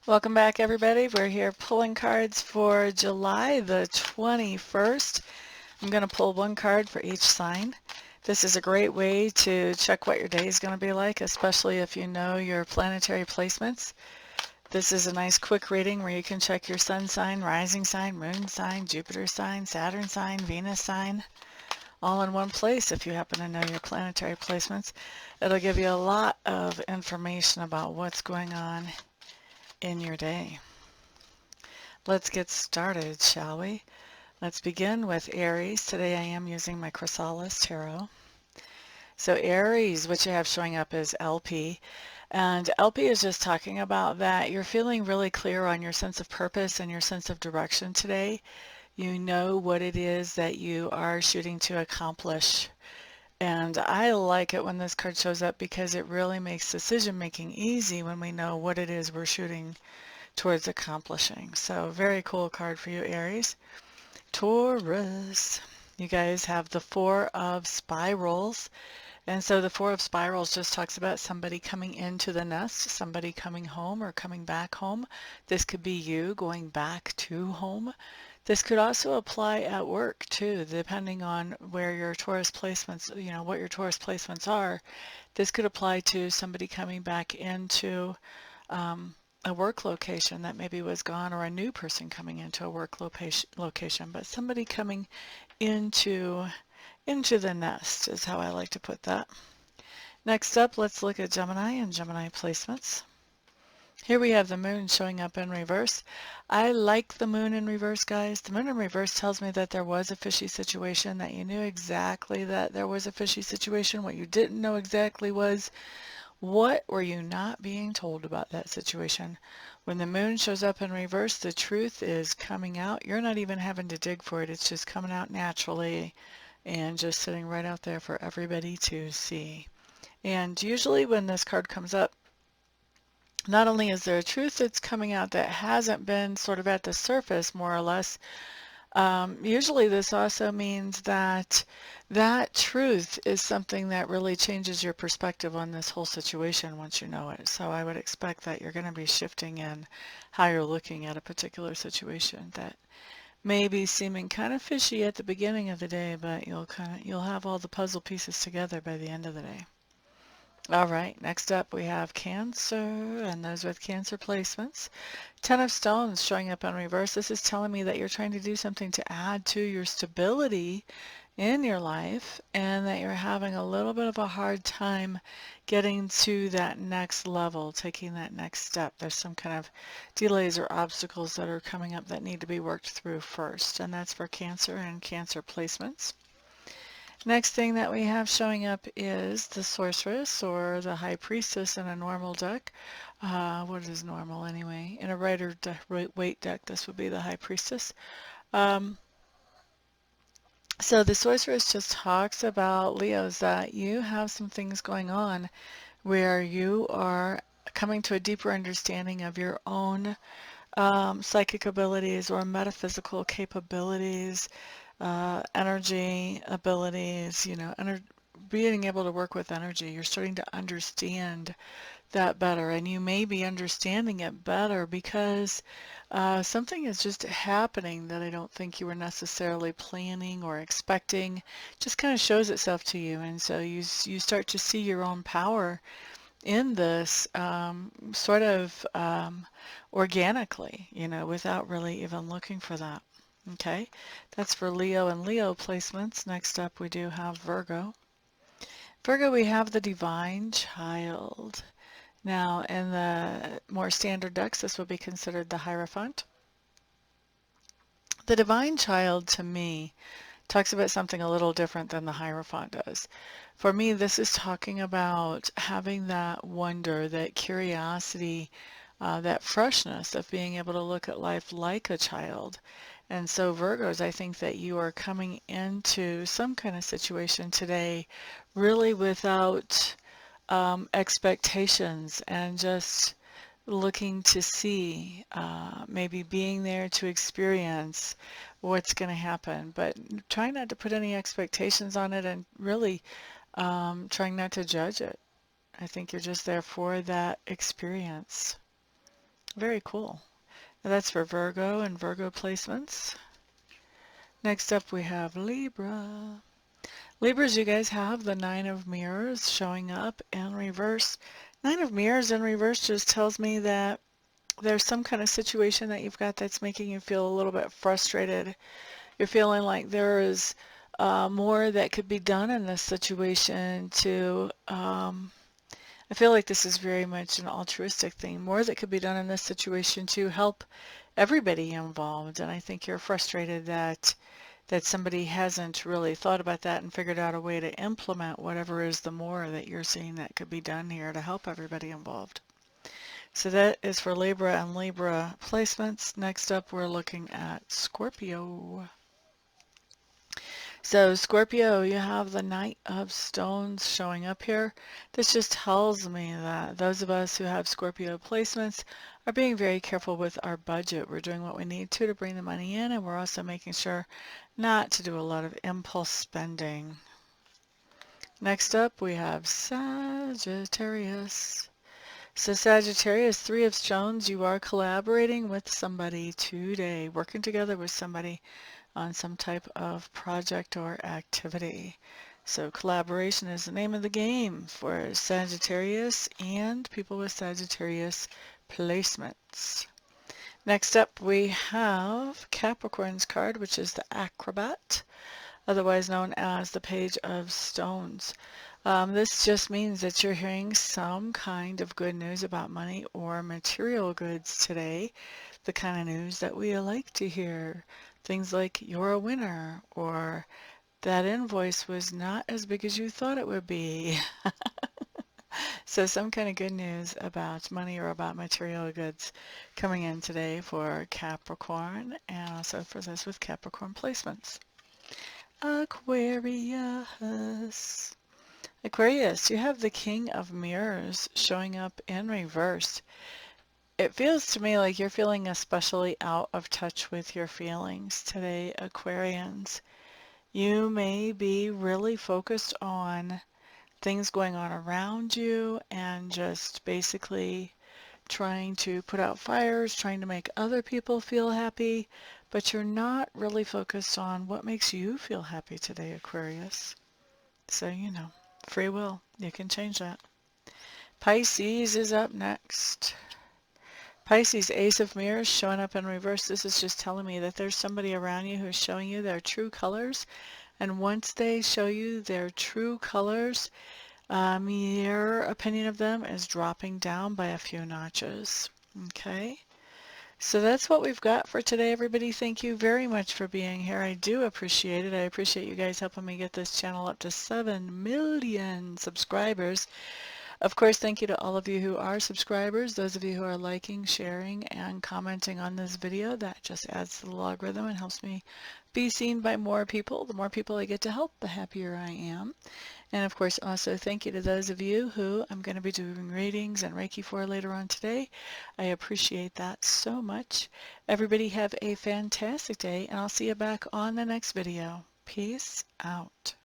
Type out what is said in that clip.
Welcome back, everybody. We're here pulling cards for July the 21st. I'm going to pull one card for each sign. This is a great way to check what your day is going to be like, especially if you know your planetary placements. This is a nice quick reading where you can check your sun sign, rising sign, moon sign, Jupiter sign, Saturn sign, Venus sign, all in one place if you happen to know your planetary placements. It'll give you a lot of information about what's going on in your day. Let's get started, shall we? Let's begin with Aries. Today I am using my Chrysalis Tarot. So Aries, what you have showing up is LP. And LP is just talking about that you're feeling really clear on your sense of purpose and your sense of direction today. You know what it is that you are shooting to accomplish. And I like it when this card shows up because it really makes decision making easy when we know what it is we're shooting towards accomplishing. So very cool card for you, Aries. Taurus, you guys have the Four of Spirals. And so the Four of Spirals just talks about somebody coming into the nest, somebody coming home or coming back home. This could be you going back to home. This could also apply at work too, depending on where your Taurus placements, what your Taurus placements are. This could apply to somebody coming back into a work location that maybe was gone, or a new person coming into a work location, but somebody coming into the nest is how I like to put that. Next up, let's look at Gemini and Gemini placements. Here we have the moon showing up in reverse. I like the moon in reverse, guys. The moon in reverse tells me that there was a fishy situation, that you knew exactly that there was a fishy situation. What you didn't know exactly was, what were you not being told about that situation? When the moon shows up in reverse, the truth is coming out. You're not even having to dig for it. It's just coming out naturally and just sitting right out there for everybody to see. And usually when this card comes up, not only is there a truth that's coming out that hasn't been sort of at the surface, more or less, usually this also means that that truth is something that really changes your perspective on this whole situation once you know it. So I would expect that you're going to be shifting in how you're looking at a particular situation that may be seeming kind of fishy at the beginning of the day, but you'll have all the puzzle pieces together by the end of the day. All right, next up we have Cancer, and those with Cancer placements. Ten of Stones showing up in reverse. This is telling me that you're trying to do something to add to your stability in your life, and that you're having a little bit of a hard time getting to that next level, taking that next step. There's some kind of delays or obstacles that are coming up that need to be worked through first, and that's for Cancer and Cancer placements. Next thing that we have showing up is the Sorceress, or the High Priestess in a normal deck. What is normal anyway? In a Rider-Waite deck, this would be the High Priestess. So the Sorceress just talks about, Leos, that you have some things going on where you are coming to a deeper understanding of your own psychic abilities or metaphysical capabilities, energy abilities, being able to work with energy. You're starting to understand that better, and you may be understanding it better because something is just happening that I don't think you were necessarily planning or expecting. Just kind of shows itself to you, and so you start to see your own power in this sort of organically, without really even looking for that. Okay, that's for Leo and Leo placements. Next up, we do have Virgo. Virgo, we have the Divine Child. Now, in the more standard decks, this would be considered the Hierophant. The Divine Child, to me, talks about something a little different than the Hierophant does. For me, this is talking about having that wonder, that curiosity, that freshness of being able to look at life like a child. And so Virgos, I think that you are coming into some kind of situation today really without expectations, and just looking to see, maybe being there to experience what's going to happen, but trying not to put any expectations on it, and really trying not to judge it. I think you're just there for that experience. Very cool. Now that's for Virgo and Virgo placements. Next up we have Libra. Libras, you guys have the Nine of Mirrors showing up in reverse. Nine of Mirrors in reverse just tells me that there's some kind of situation that you've got that's making you feel a little bit frustrated. You're feeling like there is more that could be done in this situation to, I feel like this is very much an altruistic thing, more that could be done in this situation to help everybody involved. And I think you're frustrated that somebody hasn't really thought about that and figured out a way to implement whatever is the more that you're seeing that could be done here to help everybody involved. So that is for Libra and Libra placements. Next up, we're looking at Scorpio. So Scorpio, you have the Knight of Stones showing up here. This just tells me that those of us who have Scorpio placements are being very careful with our budget. We're doing what we need to bring the money in, and we're also making sure not to do a lot of impulse spending. Next up, we have Sagittarius. So Sagittarius, Three of Stones, you are collaborating with somebody today, working together with somebody on some type of project or activity. So collaboration is the name of the game for Sagittarius and people with Sagittarius placements. Next up we have Capricorn's card, which is the Acrobat, otherwise known as the Page of Stones. This just means that you're hearing some kind of good news about money or material goods today, the kind of news that we like to hear. Things like you're a winner, or that invoice was not as big as you thought it would be. So some kind of good news about money or about material goods coming in today for Capricorn, and also for those with Capricorn placements. Aquarius. Aquarius, you have the King of Mirrors showing up in reverse. It feels to me like you're feeling especially out of touch with your feelings today, Aquarians. You may be really focused on things going on around you and just basically trying to put out fires, trying to make other people feel happy, but you're not really focused on what makes you feel happy today, Aquarius. So, you know, free will, you can change that. Pisces is up next. Pisces, Ace of Mirrors showing up in reverse. This is just telling me that there's somebody around you who's showing you their true colors. And once they show you their true colors, your opinion of them is dropping down by a few notches. Okay? So that's what we've got for today, everybody. Thank you very much for being here. I do appreciate it. I appreciate you guys helping me get this channel up to 7 million subscribers. Of course, thank you to all of you who are subscribers, those of you who are liking, sharing, and commenting on this video. That just adds to the logarithm and helps me be seen by more people. The more people I get to help, the happier I am. And of course, also thank you to those of you who I'm going to be doing readings and Reiki for later on today. I appreciate that so much. Everybody have a fantastic day, and I'll see you back on the next video. Peace out.